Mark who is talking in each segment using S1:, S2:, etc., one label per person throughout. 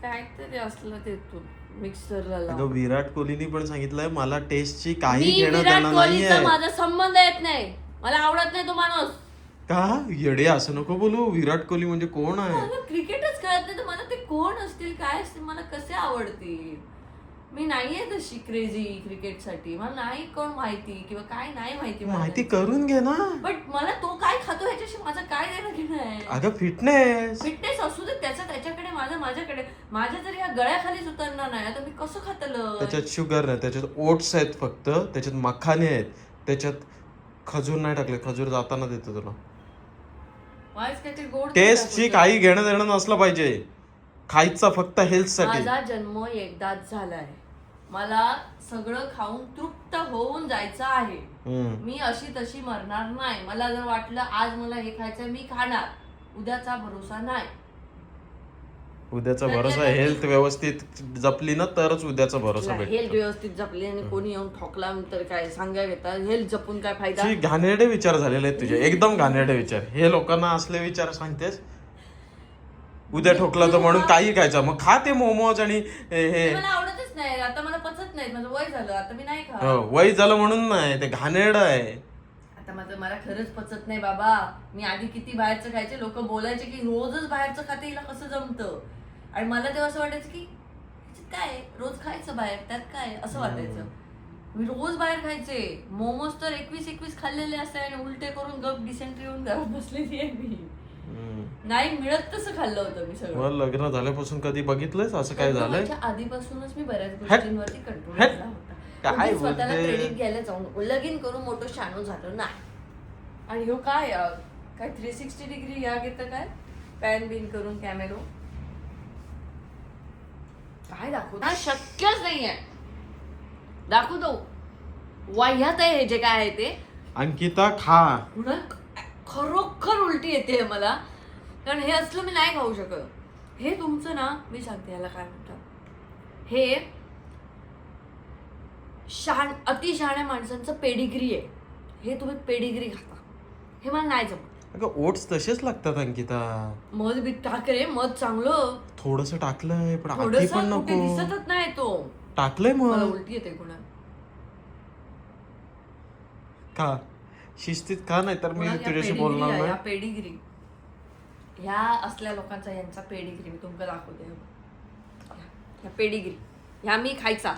S1: काहीतरी असलं तिथून मिक्सरला लावून.
S2: अगं विराट कोहलीनी पण सांगितलंय मला टेस्टची काही
S1: मी
S2: घेणं
S1: विराट
S2: देणं नाहीये.
S1: कोहलीचा माझा संबंध येत नाही, मला आवडत नाही तो माणूस.
S2: का येडे असं नको बोलू. विराट कोहली म्हणजे कोण आहे?
S1: मला क्रिकेटच कळत नाही तर मला ते कोण असतील काय असतील मला कसे आवडतील. मी नाहीये तशी क्रेझी क्रिकेटसाठी, मला नाही कोण माहिती किंवा काय नाही माहिती.
S2: माहिती करून घे ना.
S1: बट मला तो काय खातो ह्याच्याशी माझं काय देणं घेणं आहे.
S2: अगं फिटनेस
S1: असू दे त्याचा त्याच्याकडे माझं माझ्याकडे. माझ्या जर या गळ्याखालीच उतरणार नाही तर मी कसं खातलं.
S2: त्याच्यात शुगर नाही, त्याच्यात ओट्स आहेत फक्त, त्याच्यात मखाने आहेत, त्याच्यात खजूर नाही टाकले. खजूर जाताना देतो तुला. टेस्टची काही घेणं देणं नसलं पाहिजे. खायचा फक्त हेल्थ साठी.
S1: माझा जन्म एकदाच झालाय, मला सगळं खाऊन तृप्त होऊन जायचं आहे. मी अशी तशी मरणार नाही. मला जर वाटलं आज मला हे खायचं मी खाणार, उद्याचा भरोसा नाही.
S2: उद्याचा भरोसा हेल्थ व्यवस्थित जपली ना तरच उद्याचा भरोसा भेटतो.
S1: हेल्थ व्यवस्थित जपली आणि कोणी येऊन ठोकला तर काय सांगा घेता. हेल्थ जपून काय फायदा.
S2: घाणेरडे विचार झालेले आहेत तुझे, एकदम घाणेरडे विचार. हे लोकांना असले विचार सांगतेस. उद्या ठोकला तर म्हणून काही खायचं, मग खा ते मोमोज आणि हे.
S1: मला आवडतच नाही आता, मला पचत नाही. माझं वय झालं आता, मी नाही खात.
S2: वय झालं म्हणून नाही, ते घाणेरडं आहे.
S1: आता मला खरंच पचत नाही बाबा. मी आधी किती बाहेरचं खायचे, लोक बोलायचे की रोजच बाहेरचं खाते, हिला कसं जमतं. आणि मला तेव्हा असं वाटायचं की काय रोज खायचं बाहेर, त्यात काय असं वाटायचं. मी रोज बाहेर खायचे. मोमोज तर 21 खाल्लेले असते आणि उलटे करून गप डिसेंट्री येऊन घरात बसलेली आहे मी. नाही मिळत तसं खाल्लं होतं मी सगळं.
S2: लग्न झाल्यापासून कधी बघितलंयस असं काय झालंय?
S1: आधीपासूनच मी बऱ्याच गोष्टींवरती कंट्रोल केला होता. स्वतःला क्रेडिट घ्यायला जाऊ नको. लगीन करून मोठं शानू झालं नाही. आणि हो काय 360 डिग्री या घेतं काय पॅन बिन करून कॅमेरो काय दाखवतो. शक्यच नाहीये दाखवतो. वाह्यात आहे हे जे काय आहे ते.
S2: अंकिता खा.
S1: खरोखर उलटी येते मला, कारण हे असलं मी नाही खाऊ शकत. हे तुमचं ना, मी सांगते याला काय म्हणतात, हे अतिशहाण्या माणसांचं पेडिग्री आहे. हे तुम्ही पेडिग्री खाता, हे मला नाही जमत.
S2: अगं ओट्स तसेच लागतात अंकिता.
S1: मध बीत टाक रे, मध चांगलं.
S2: थोडस टाकलंय पण अति पण नको.
S1: दिसतच नाही तो
S2: टाकलंय.
S1: मला उलटी येते कोणा
S2: का शिस्तीत का, नाही तर मी तुझ्याशी बोलणार नाही.
S1: या पेडिग्री ह्या असल्या लोकांचा, यांचा पेडिग्री मी तुमका दाखवते. ह्या पेडिग्री ह्या मी खायचा.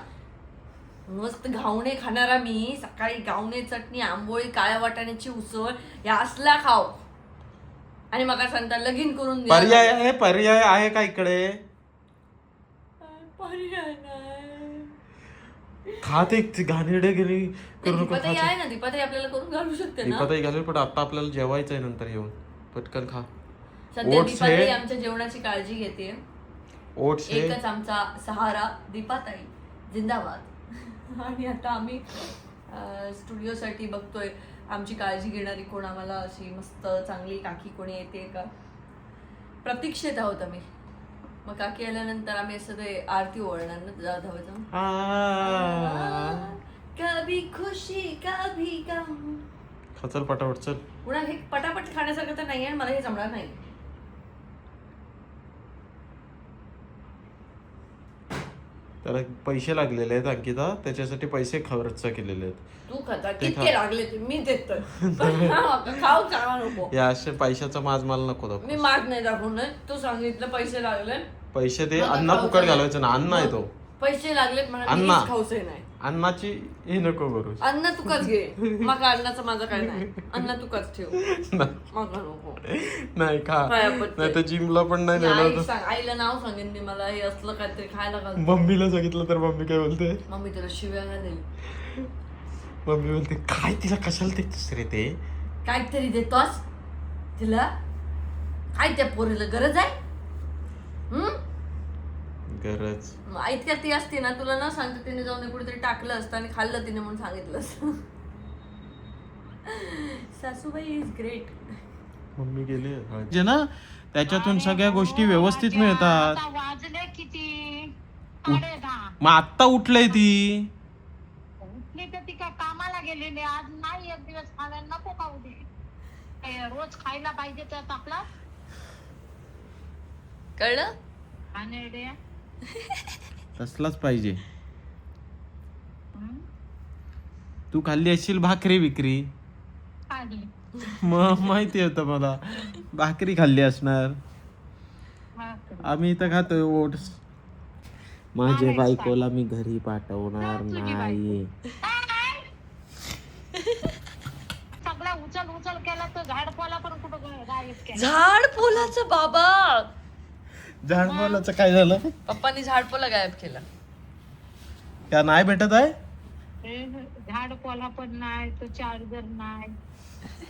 S1: मस्त घावणे खाणारा मी. सकाळी घावणे चटणी, आंबोळी, काळ्या वाटाण्याची उसळ, या असला खाव आणि मग सांगता लगीन करून
S2: पर्याय आहे का इकडे?
S1: पर्याय नाही.
S2: खाते घाणेरडे गेली करू नको.
S1: आहे ना दीपाताई आपल्याला करून घालू शकते ना.
S2: दीपाताई घालेल, पण आता आपल्याला जेवायचंय नंतर येऊन. पटकन खा.
S1: सध्या दीपाताई आमच्या जेवणाची काळजी घेते.
S2: ओट्स
S1: एकच आमचा सहारा दीपाताई जिंदाबाद. आणि आता आम्ही स्टुडिओसाठी बघतोय आमची काळजी घेणारी कोण, आम्हाला अशी मस्त चांगली काकी कोणी येते का प्रतीक्षेत आहोत आम्ही. मग काकी आल्यानंतर आम्ही असं ते आरती ओळणार ना धावायचं. कभी खुशी कभी गम.
S2: चल पटापट चल.
S1: पुन्हा हे पटापट खाण्यासारखं तर नाही आहे, मला हे जमणार नाही.
S2: त्याला पैसे लागलेले आहेत अंकिता, त्याच्यासाठी पैसे खर्च केलेले आहेत.
S1: तू खाता किती लागले ते मी देतोय. खाऊ चांगला नको.
S2: या असे पैशाचा माज मला नको दाखव.
S1: मी माग नाही दाखवणार. तू सांगितलं पैसे लागले,
S2: पैसे दे. अन्ना फुकट घालवायचं ना. अन्न आहे तो.
S1: पैसे लागलेत म्हणा,
S2: अन्ना
S1: खाऊचे नाही.
S2: अन्नाची हे नको करू.
S1: अन्न तुकाच घे. मग अन्नाचं माझं काय नाही. अन्न तुकाच ठेव. मग नको.
S2: नाही खा. नाही तर जिमला पण नाही नेलं.
S1: आईला नाव सांगेन मी, मला हे असलं काहीतरी खायला घाल.
S2: मम्मीला सांगितलं तर मम्मी काय बोलते?
S1: मम्मी तुला शिव्या घालेल.
S2: मम्मी बोलते काय तिला कशाला देतोस रे ते?
S1: काहीतरी देतोस तिला. काय त्या पोरीला गरज आहे?
S2: गरज
S1: इतक्या ती असते ना, तुला न सांगता तिने जाऊन कुठेतरी टाकलं असतं आणि खाल्लं तिने म्हणून सांगितलं असतं. सासूबाई इज ग्रेट.
S2: मम्मी गेली जे ना, त्याच्यातून सगळ्या गोष्टी व्यवस्थित मिळतात.
S3: वाजले किती?
S2: मग आत्ता उठलंय ती.
S3: उठली तर ती काय कामाला गेलेली, आज नाही एक दिवस खायला नको खाऊ दे. रोज खायला पाहिजे तर आपला
S1: कळलं.
S3: खाणेरडे
S2: तसलाच पाहिजे.
S3: हं?
S2: तू खाल्ली असशील भाकरी विक्री.
S3: खाली.
S2: मग माहिती होतं मला भाकरी खाल्ली असणार.
S3: भाकरी.
S2: आम्ही इथं खातोय ओट्स. माझ्या
S3: नाही,
S2: बायकोला मी घरी पाठवणार
S3: तुझी
S2: नाही.
S3: काय? सगळा उचल केला तर झाडपाला पण कुठं गायब केला.
S1: झाडपोलाचं बाबा,
S2: झाडपालाचं काय झालं?
S1: पप्पांनी झाडपोला गायब केला.
S2: त्या नाही भेटत आहे.
S3: झाडपाला पण नाही तो चार्जर नाही.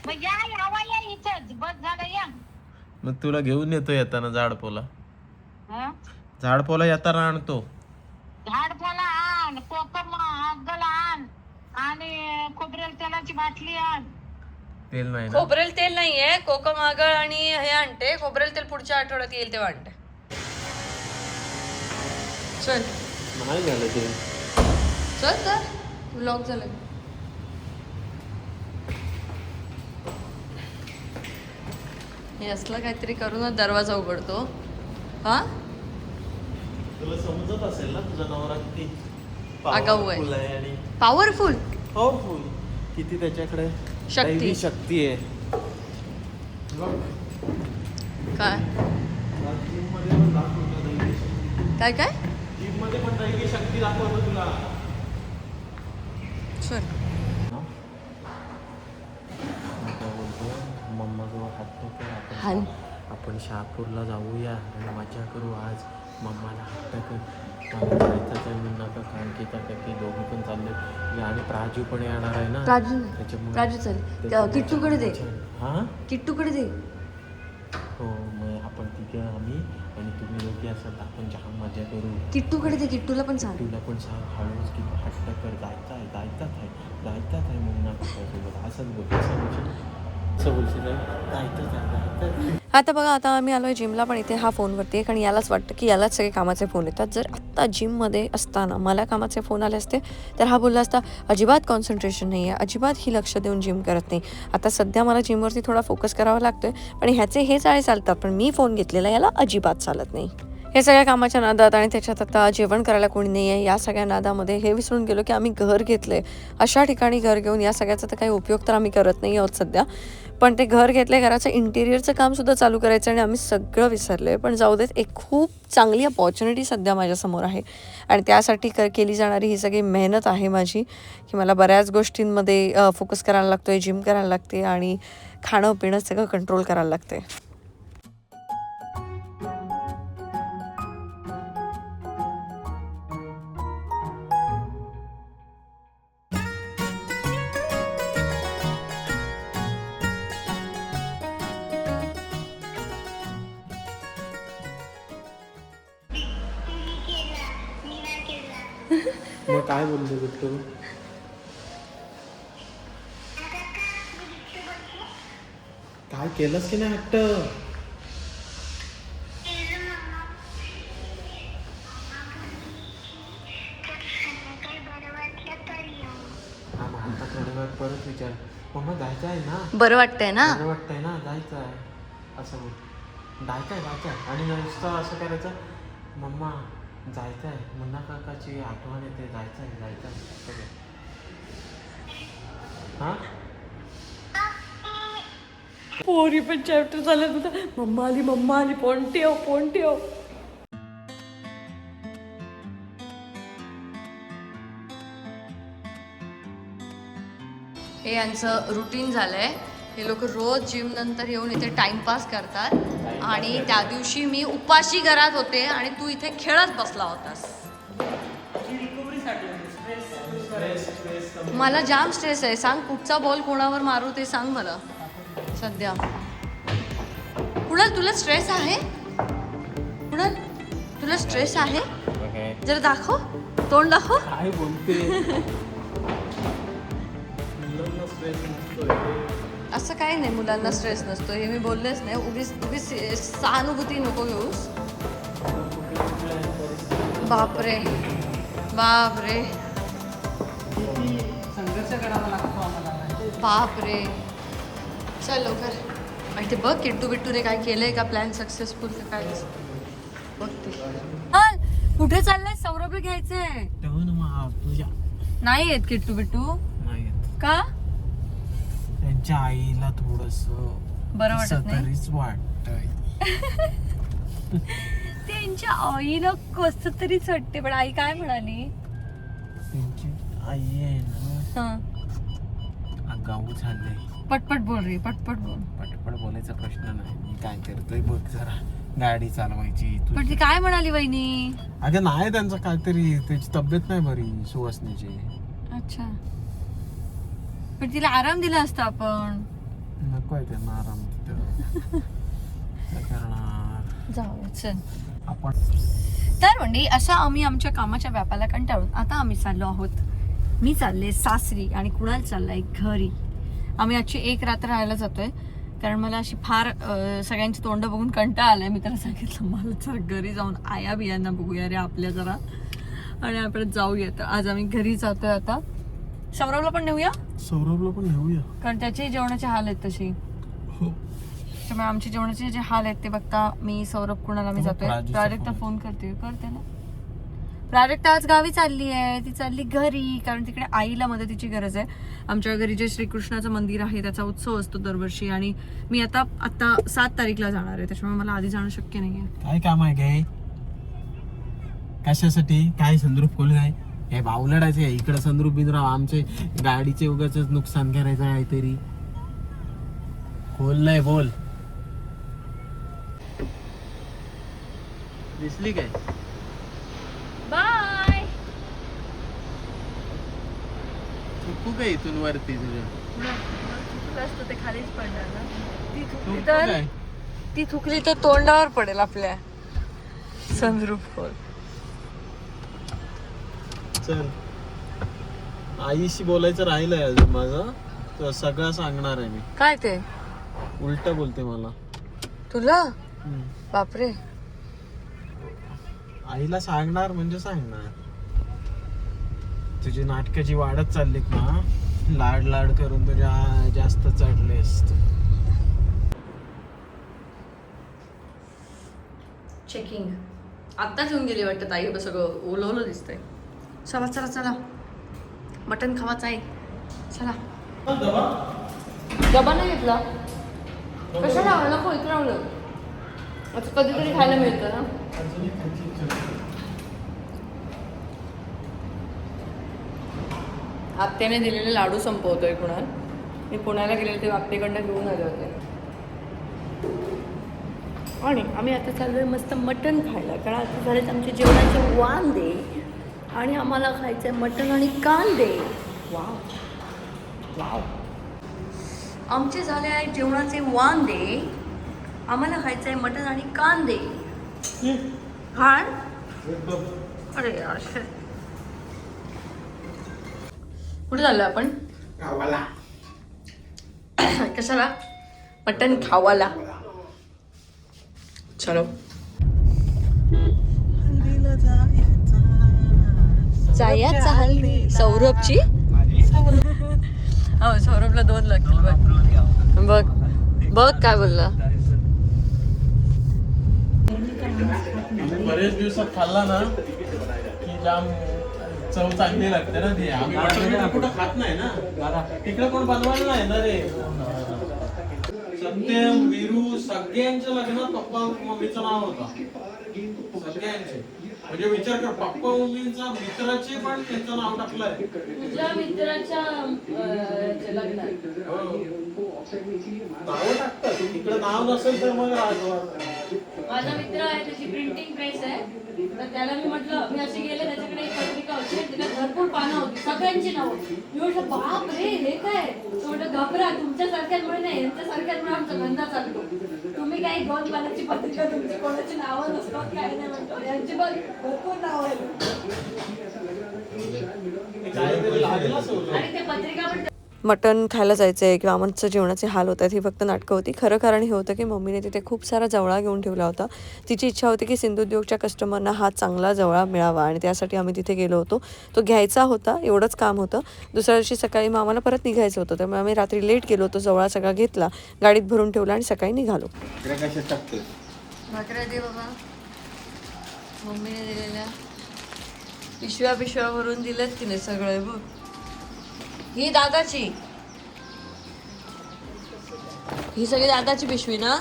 S3: मग या इथं बस झालं या.
S2: मग तुला घेऊन येतो येताना झाडपोला.
S3: हं?
S2: झाडपोला येताना आणतो.
S3: झाडपाला आण, कोकम अग्गला आण आणि खोबरेल तेलाची बाटली आण.
S2: तेल नाही ना.
S1: खोबरेल तेल नाहीये, कोकम आगळ आणि हे आणते. खोबरेल तेल पुढच्या आठवड्यात येईल तेव्हा आणते. चल
S2: नाही झालं ते.
S1: चल तर लॉक झालं. हे असलं काहीतरी करूनच दरवाजा उघडतो. हा
S2: तुला समजत असेल ना तुझा नवरा किती
S1: आगाऊ आहे.
S2: powerful आहे आणि
S1: पॉवरफुल
S2: पॉवरफुल किती त्याच्याकडे
S1: शक्ती.
S2: दैवी शक्ती आहे.
S1: काय
S2: जिम मध्ये पण दाखवतो दैवी शक्ती.
S1: काय काय
S2: जिम मध्ये पण दैवी शक्ती दाखवतो तुला.
S1: चल
S2: मम्मा जवळ हात ठेवतो.
S1: हान.
S2: आपण शहापूरला जाऊया आणि मजा करू आज. मम्माला हट्ट कर मला जायचं आहे मी नका कारण की त्या काही दोघी पण चालले आणि प्राजू पण येणार आहे ना.
S1: राजू
S2: त्याच्यामुळे
S1: राजू चल किट्टूकडे दे.
S2: हां
S1: किट्टूकडे दे.
S2: हो मग आपण तिघे आम्ही आणि तुम्ही दोघी असाल तर आपण जाम मजा करू.
S1: किट्टूकडे दे. किट्टूला पण सांग.
S2: तुला पण सांग हळूच की तू हट्ट कर जायचं आहे मग नका सोबत असंच बोल असं बोलशील जायचंच आहे.
S1: आता बघा आता आम्ही आलोय जिमला पण इथे हा फोनवरती आहे कारण यालाच वाटतं की यालाच सगळे कामाचे फोन येतात. जर आत्ता जिममध्ये असताना मला कामाचे फोन आले असते तर हा बोलला असता अजिबात कॉन्सन्ट्रेशन नाही आहे, अजिबात ही लक्ष देऊन जिम करत नाही. आता सध्या मला जिमवरती थोडा फोकस करावा लागतोय पण ह्याचे हे चाळे चालतात पण मी फोन घेतलेला याला अजिबात चालत नाही. हे सगळ्या कामाच्या नादात आणि त्याच्यात आता जेवण करायला कोणी नाही आहे या सगळ्या नादामध्ये हे विसरून गेलो की आम्ही घर घेतलंय. अशा ठिकाणी घर घेऊन या सगळ्याचा तर काही उपयोग तर आम्ही करत नाही आहोत सध्या. पण ते घर घेतलंय घराचं इंटिरियरचं कामसुद्धा चालू करायचं आणि आम्ही सगळं विसरलोय. पण जाऊ देत एक खूप चांगली अपॉर्च्युनिटी सध्या माझ्यासमोर आहे आणि त्यासाठी केली जाणारी ही सगळी मेहनत आहे माझी की मला बऱ्याच गोष्टींमध्ये फोकस करायला लागतोय, जिम करायला लागते आणि खाणं पिणं सगळं कंट्रोल करायला लागते.
S2: मग काय बोलतो बिट्टू? काय केलंस की नाही हट्ट? आता थोड्या वेळ परत विचार मम्मा जायचं आहे ना.
S1: बरं वाटतंय ना.
S2: बरं वाटतंय ना जायचं आहे असं बोल. जायचं आहे आणि नुसतं असं करायचं मम्मा जायचं आहे मुन्ना काकाची आठवण येते जायचं आहे. हां
S1: पोरी पण चॅप्टर झालं होता. मम्मा आली फोन ठेव. हे यांचं रुटीन झालंय. हे लोक रोज जिम नंतर येऊन इथे टाइमपास करतात आणि त्या दिवशी मी उपाशी घरात होते आणि तू इथे खेळत बसला होतास. मला जाम स्ट्रेस आहे. सांग कुठचा बॉल कोणावर मारू ते सांग मला सध्या. कुणाल तुला स्ट्रेस आहे? कुणाल तुला स्ट्रेस आहे? जरा दाखव, तोंड दाखव.
S2: काय बोलते?
S1: असं काही नाही मुलांना स्ट्रेस नसतो हे मी बोललेच नाही. उगीच सहानुभूती नको घेऊस. बापरे
S3: संघर्ष करावा लागतो आम्हाला.
S1: बापरे चल लवकर. माहिती बघ किट्टू बिट्टूने काय केलंय का प्लॅन सक्सेसफुल का काय बघते. कुठे चाललाय? सौरभला घ्यायचंय.
S2: तुझ्या
S1: नाही येत किट्टू बिट्टू
S2: नाही
S1: का?
S2: त्यांच्या आईला थोडस
S1: बरं वाटत नाही.
S2: तरीच वाटतंय.
S1: त्यांच्या आईला कसं तरीच वाटते. पण आई काय म्हणाली?
S2: त्यांची आई आहे ना
S1: हा
S2: आगाऊ झालंय.
S1: पटपट बोल रे, पटपट बोल.
S2: पटपट बोलायचा प्रश्न नाही. मी काय करतोय बघ जरा गाडी चालवायची.
S1: पण ती काय म्हणाली वहिनी?
S2: अगं नाही त्यांचं काहीतरी त्याची तब्येत नाही बरी सुवासनीची.
S1: अच्छा, पण तिला आराम दिला असता आपण.
S2: नको आहे त्यांना आराम तिथं. काय करणार
S1: जाऊ चल
S2: आपण.
S1: तर म्हणजे असं आम्ही आमच्या कामाच्या व्यापाला कंटाळून आता आम्ही चाललो आहोत. मी चालले सासरी आणि कुणाल चाललाय घरी. आम्ही आजची एक रात्र राहायला जातोय कारण मला अशी फार सगळ्यांची तोंड बघून कंटाळा आलाय. मी त्याला सांगितलं मला जरा घरी जाऊन आया बियांना बघूया रे आपल्या जरा, आणि आपण जाऊया. तर आज आम्ही घरी जातोय. आता सौरभला पण नेऊया,
S2: सौरभला पण घेऊया
S1: कारण त्याचे जेवणाचे हाल आहेत तशी.
S2: हो.
S1: त्यामुळे आमचे जेवणाचे जे हाल आहेत ते बघता मी सौरभ कुणाला मी जातोय. प्राजक्ता फोन करते ना. प्राजक्ता आज गावी चालली आहे. ती चालली घरी कारण तिकडे आईला मदतीची गरज आहे. आमच्या घरी जे श्रीकृष्णाचं मंदिर आहे त्याचा उत्सव असतो दरवर्षी, आणि मी आता 7 तारीखला जाणार आहे. त्याच्यामुळे मला आधी जाणं शक्य नाहीये.
S2: काय काम आहे काय? कशासाठी? काय संद्रूप खोल काय? हे बावलडायचं आहे इकडे संद्रूप बिंद्राव आमचे गाडीचे उगाच नुकसान करायचं काहीतरी. खोल नाही बोल. दिसली काय?
S1: बाय.
S2: चुकू काय इथून वरती तुझ्या?
S1: ते खालीच पडणार ना.
S2: चुकू काय?
S1: ती थुकली तर तोंडावर पडेल आपल्या. संद्रूप खोल.
S2: चल, आईशी बोलायचं राहिलंय अजून माझं. तर सगळं सांगणार आहे मी.
S1: काय ते
S2: उलट बोलते मला.
S1: तुला? बापरे.
S2: आईला सांगणार म्हणजे सांगणार. तुझी नाटकाची वाढत चाललीत ना, लाड लाड करून तुझ्या जास्त चढलेस.
S1: चेकिंग आत्ताच येऊन गेली वाटतं ताई. बस सगळं ओलवलं दिसतंय. चला चला चला, मटण खावाचं आहे. चला. डबा नाही घेतला कशाला? आवडला को इकडे आवडलं. आता कधीतरी खायला मिळतं ना. आत्याने दिलेले लाडू संपवतोय कुणाल. मी पुण्याला गेलेले ते आत्तेकडनं घेऊन आले होते. आणि आम्ही आता चाललोय मस्त मटण खायला, कारण आता झालेत आमचे जेवणाचे वांदे आणि आम्हाला खायचंय मटण आणि कांदे. Wow wow. आमचे झाले आहे जेवणाचे वांदे, आम्हाला खायचंय मटण आणि कांदे. खाण. अरे यार, कुठे चाललो आपण? कशाला? मटण खावाला. चलो. जायचं हल्ली. सौरभची हो, सौरभला 2 लागतील. बघ बघ काय बोलला.
S2: बरेच दिवसात खाल्ला ना की जाम चव चांगली लागते ना ती. आम्ही कुठं खात नाही ना, तिकडे कोण बनवायला नाही ना रे. सत्यम, वीरू सगळ्यांच्या लग्नात पप्पा मम्मीचं नाव होता. सगळ्यांचे म्हणजे विचार कर, पप्पा मम्मींचा मित्राचे पण त्यांचं नाव टाकलंय.
S1: तुझ्या मित्राच्या लग्नात
S2: नाव टाकतात. इकडे नाव नसेल तर मग
S1: माझा मित्र आहे, त्याची प्रिंटिंग प्रेस आहे. तर त्याला मी म्हटलं, मी अशी गेले त्याच्याकडे एक पत्रिका होती, त्याच्यात भरपूर पानं होती, सगळ्यांची नावं. मी म्हटलं बाप रे हे काय? तो म्हटलं घबरा, तुमच्या सारख्यांमुळे नाही, यांच्या सारख्यांमुळे आमचा धंदा चालतो. तुम्ही काही 2 पानाची पत्रिका, तुमची कोणाची नावं नसतात काही नाही म्हणतो. यांची बघ भरपूर नावं आहेत. आणि ते पत्रिका पण मटण खायला जायचं आहे किंवा आमचं जेवणाचे हाल होत आहेत ही फक्त नाटकं होती. खरं कारण हे होतं की मम्मीने तिथे खूप सारा जवळा घेऊन ठेवला होता. तिची इच्छा होती की सिंधुद्योगच्या कस्टमरना हा चांगला जवळा मिळावा आणि त्यासाठी आम्ही तिथे गेलो होतो. तो घ्यायचा होता, एवढंच काम होतं. दुसऱ्या दिवशी सकाळी मग आम्हाला परत निघायचं होतं, त्यामुळे आम्ही रात्री लेट गेलो होतो. जवळा सगळा घेतला, गाडीत भरून ठेवला आणि सकाळी निघालो. मम्मीने दिलेल्या पिशव्या भरून दिलेत की नाही सगळे बघ. ही दादाची, ही सगळी दादाची पिशवी ना.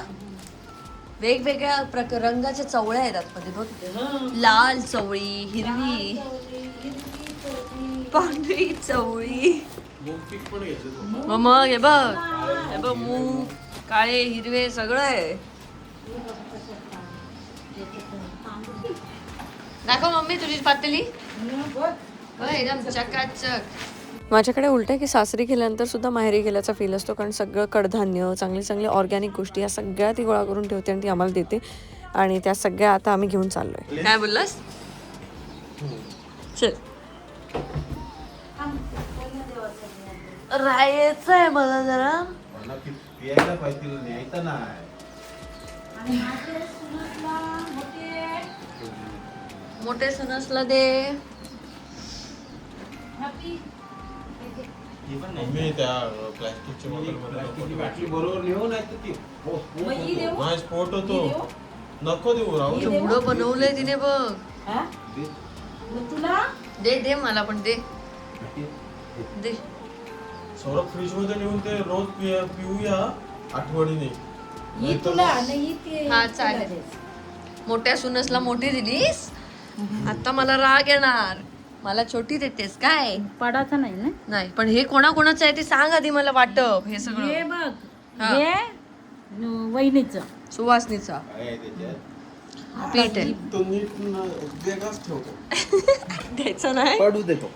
S1: वेगवेगळ्या रंगाच्या चवळ्या आहेत आतमध्ये बघ. लाल चवळी, हिरवी, पांढरी चवळी. मग हे बघ मूग, काळे हिरवे सगळं आहे. दाखव मम्मी तुझी पातेली. एकदम चकाचक. माझ्याकडे उलट आहे की सासरी गेल्यानंतर सुद्धा माहेरी गेल्याचा फील असतो, कारण सगळं कडधान्य, चांगली चांगली ऑर्गॅनिक गोष्टी या सगळ्या ती गोळा करून ठेवते आणि ती आम्हाला देते. आणि त्या सगळ्या आता आम्ही घेऊन चाललोय. काय बोललास? चल राहायचं आहे मला जरा. मोठे सणसला दे.
S2: मी त्या प्लास्टिकच्या बॉटल स्फोट होतो. नको देऊ, राहू दे.
S1: एवढं बनवलंय तिने बघ. दे दे मला पण दे दे.
S2: सौरभ फ्रीज मध्ये नेऊन ते रोज पिऊया आठवणीने.
S1: हा चालेल. मोठ्या सुनसला मोठी दिलीस, आता मला राग येणार. मला छोटी देतेस काय?
S4: पडाचं नाही ना.
S1: नाही पण हे कोणाकोणाचं आहे ते सांग आधी मला वाटप. हे सगळं
S4: हे बघ,
S1: हा.
S4: हे वहिनीचं
S1: सुवासनीचा पीठ आहे.
S2: तो नीट वेगळाच ठेवतो.
S1: द्यायचं नाही.
S2: पडू देतो.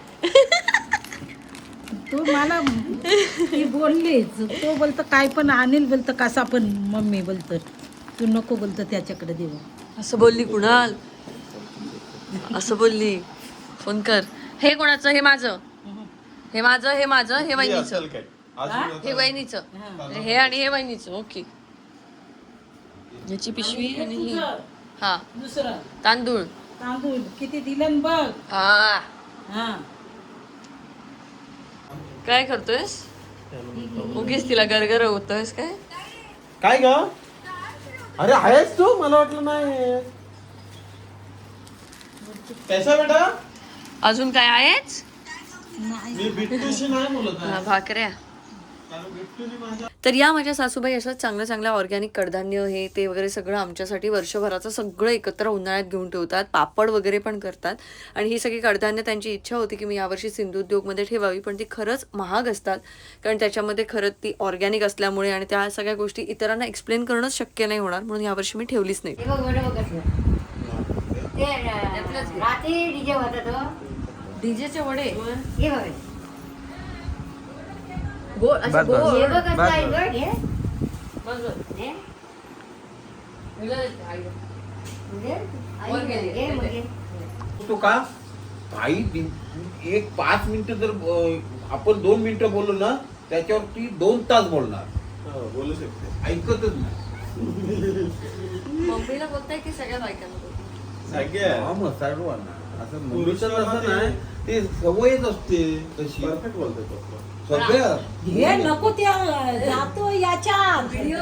S4: तू मला ती बोललीच. तो बोलतो काय पण आणेल, बोलतो कसा पण मम्मी बोलतो. तू नको बोलतो त्याच्याकडे देऊ.
S1: असं बोलली कुणाल? असं बोलली? फोन कर. हे कोणाचं? हे माझं, हे माझं, हे माझं, हे वहिनीचं, हे वहिनीचं, हे आणि हे वहिनीचं. ओके. याची पिशवी आणि ही. हा
S4: दुसरं
S1: तांदूळ.
S4: तांदूळ किती दिलं बघ.
S1: हा
S4: हा
S1: काय करतोयस? उगीच तिला गरगर होतोयस काय?
S2: काय ग? अरे आहेस तू? मला वाटलं नाही. कैसा बेटा?
S1: अजून काय आहेच?
S2: मी बिट्टूशी नाही बोलत आहे.
S1: भाकऱ्या.
S2: कारण बिट्टूनी माझ्या
S1: तर या माझ्या सासूबाई अशा चांगल्या चांगल्या ऑर्गॅनिक कडधान्य हे ते वगैरे सगळं आमच्यासाठी वर्षभराचं सगळं एकत्र उन्हाळ्यात घेऊन ठेवतात. पापड वगैरे पण करतात. आणि ही सगळी कडधान्य त्यांची इच्छा होती की मी यावर्षी सिंधुउद्योगमध्ये ठेवावी, पण ती खरंच महाग असतात. कारण त्याच्यामध्ये खरंच ती ऑर्गॅनिक असल्यामुळे आणि त्या सगळ्या गोष्टी इतरांना एक्सप्लेन करणंच शक्य नाही होणार, म्हणून यावर्षी मी ठेवलीच नाही.
S5: रात्री डीजे होता तो.
S1: डीजेचे वडे
S5: हे बघ.
S1: गोड असे गोड.
S5: हे बघ कसं आहे गं, हे.
S1: बस बस.
S5: हे?
S1: आई.
S5: म्हणजे आई
S1: वर गेली.
S5: हे म्हणजे.
S6: तो का काही एक 5 मिनिटं जर आपण 2 मिनिटं बोललो ना, त्याच्यावर ती 2 तास बोलणार.
S2: बोलू शकते.
S6: ऐकतच नाही.
S1: मम्मीला बोलताय की सगळ्या बायकांना?
S2: सगळ्या
S6: मग सर्वांना असं
S2: पुरुषाला
S6: असं
S2: ते-
S6: नाही, ते सवयच असते तशी.
S2: परफेक्ट बोलतोय तो.
S6: सगळ्या
S4: हे नको त्या जातो याच्या व्हिडिओ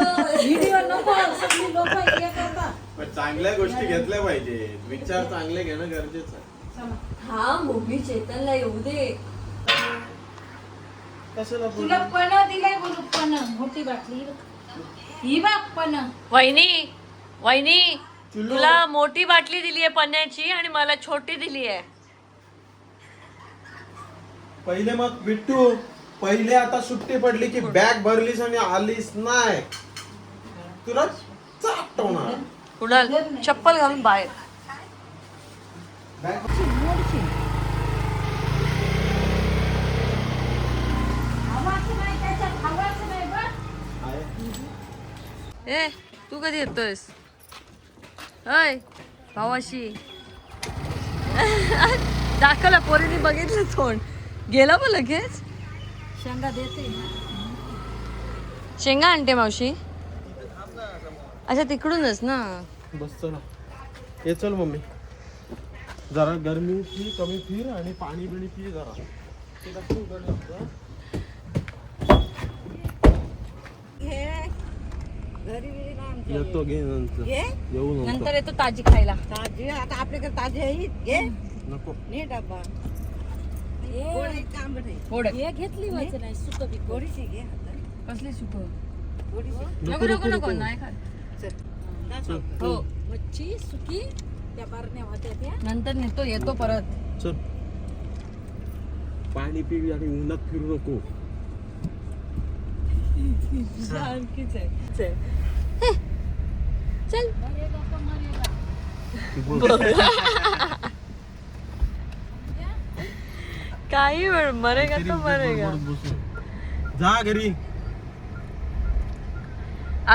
S4: नको. सगळी लोक हे करतात.
S2: पण चांगल्या गोष्टी घेतल्या पाहिजे. विचार चांगले घेणं गरजेचं आहे.
S1: हा मम्मी चेतनला येऊ दे.
S2: कशाला
S4: तुला पण दिलाय बोलू. पण मोठी बाटली ही बघ. पण
S1: वहिनी वहिनी तुला मोठी बाटली दिली आहे पाण्याची आणि मला छोटी दिली आहे.
S2: पहिले मग बिट्टू, पहिले आता सुट्टी पडली की बॅग भरलीस आणि आलीस नाही, तुला चाटवणार.
S1: कुणाल चप्पल घालून बाहेर.
S4: हवाचं नाही त्याच्यात. हवाचं नाही बघ.
S1: ए तू कधी येतोयस? अय भावाशी. दाखवला पोरीने बघितलं तोंड. गेला पण लगेच.
S4: शेंगा देते.
S1: शेंगा आणते मावशी. अच्छा तिकडूनच ना.
S2: बसतो ना. ये चल मम्मी, जरा गरमी पी, कमी फिर आणि पाणी बिणी पी जरा. ते लक्ष उघडलं आपलं.
S5: घरी बिरी ना आमच्या.
S2: येतो घे नंतर
S5: घे
S2: येऊ
S1: नंतर येतो ताजी खायला.
S5: ताजी आता आपल्याकडे ताजी आहे घे
S2: नको
S5: नी डब्बा गोड आहे का आंबट आहे?
S1: गोड
S4: हे घेतली व्हायचं नाही सुक बी
S5: गोडीची घे आता.
S1: कसली सुक
S5: गोडीची.
S1: नको नको नको नाही खात.
S5: चल. जा चल.
S1: हो
S4: मच्छी सुकी त्या बारण्या होत्या त्या
S1: नंतर नेतो येतो परत.
S2: चल पाणी पी आणि उन्हात फिरू नको.
S1: आणखीच आहे. चल काही वेळ मरेगा तो मरेगा.
S2: जा घरी.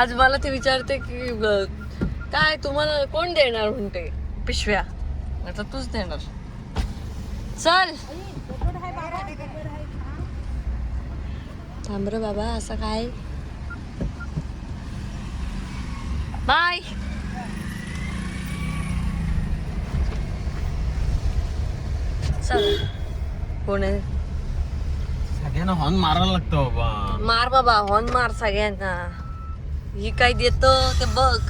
S1: आज मला ते विचारते की काय तुम्हाला कोण देणार म्हणते पिशव्या. आता तूच देणार. चल थांब रे बाबा असं काय. बाय. चल कोण आहे.
S2: सगळ्यांना हॉर्न मारायला लागतं बाबा.
S1: मार बाबा हॉर्न मार सगळ्यांना. ही काय देत ते बघ.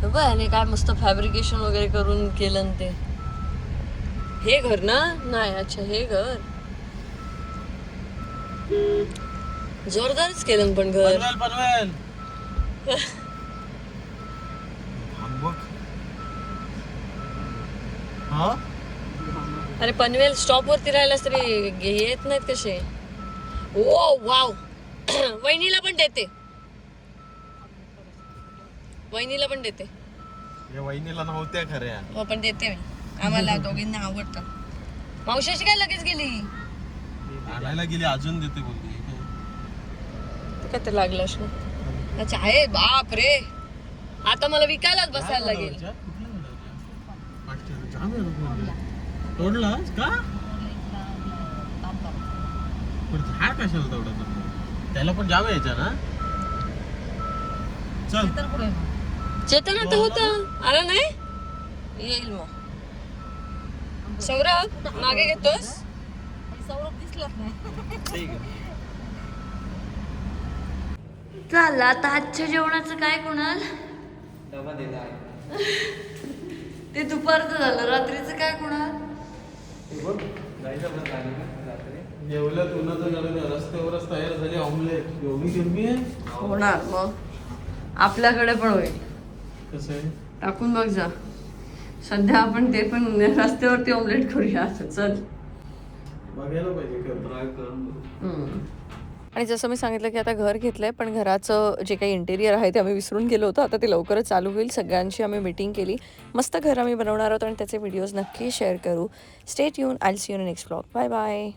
S1: बघ आणि काय मस्त फॅब्रिकेशन वगैरे करून केलं न ते. हे घर ना नाही अच्छा हे घर जोरदारच केलं पण घर.
S2: पनवेल पनवेल. थांब बघ. हा
S1: अरे पनवेल स्टॉप वरती राहिलास तरी येत नाहीत कसे. ओ वाव. वहिनीला पण देते. वहिनीला पण देते.
S2: या वहिनीला नव्हत्या खऱ्या.
S1: हो पण देते मी. आम्हाला दोघींना आवडतं. मावशीची काय लगेच गेली.
S2: आणायला गेली अजून देते बोलली.
S1: काय ते लागलं असं. अच्छा आहे बाप रे. आता मला विकायलाच बसायला लागेल.
S2: तोडलास का पण झाड कशाला तेवढं. त्याला पण जाम यायचा ना. चल
S1: चेतन आता होता आला नाही. येईल मग. सौरभ मागे घेतोस.
S4: सौरभ दिसलाच नाही.
S2: ठीक आहे.
S1: चाललं आता आजच्या जेवणाचं काय कोणाल.
S2: डबा दिला.
S1: ते दुपारचं झालं. रात्रीचं काय कोणाल.
S2: जेवलं तुला तर रस्त्यावरच तयार झाली ऑमलेट. एवढी गरमी आहे.
S1: होणार मग आपल्याकडे पण होईल.
S2: कसं आहे
S1: टाकून बघ जा. सध्या आपण ते पण रस्त्यावरती ऑमलेट करूया. असं चल.
S2: बघायला पाहिजे ट्राय करून.
S1: आणि जसं मी सांगितलं की आता घर घेतलंय पण घराचं जे काही इंटेरियर आहे ते आम्ही विसरून गेलो होतो. आता ते लवकरच चालू होईल. सगळ्यांची आम्ही मीटिंग केली. मस्त घर आम्ही बनवणार आहोत आणि त्याचे व्हिडिओज नक्की शेअर करू. Stay tune. I will see you in next vlog. Bye bye.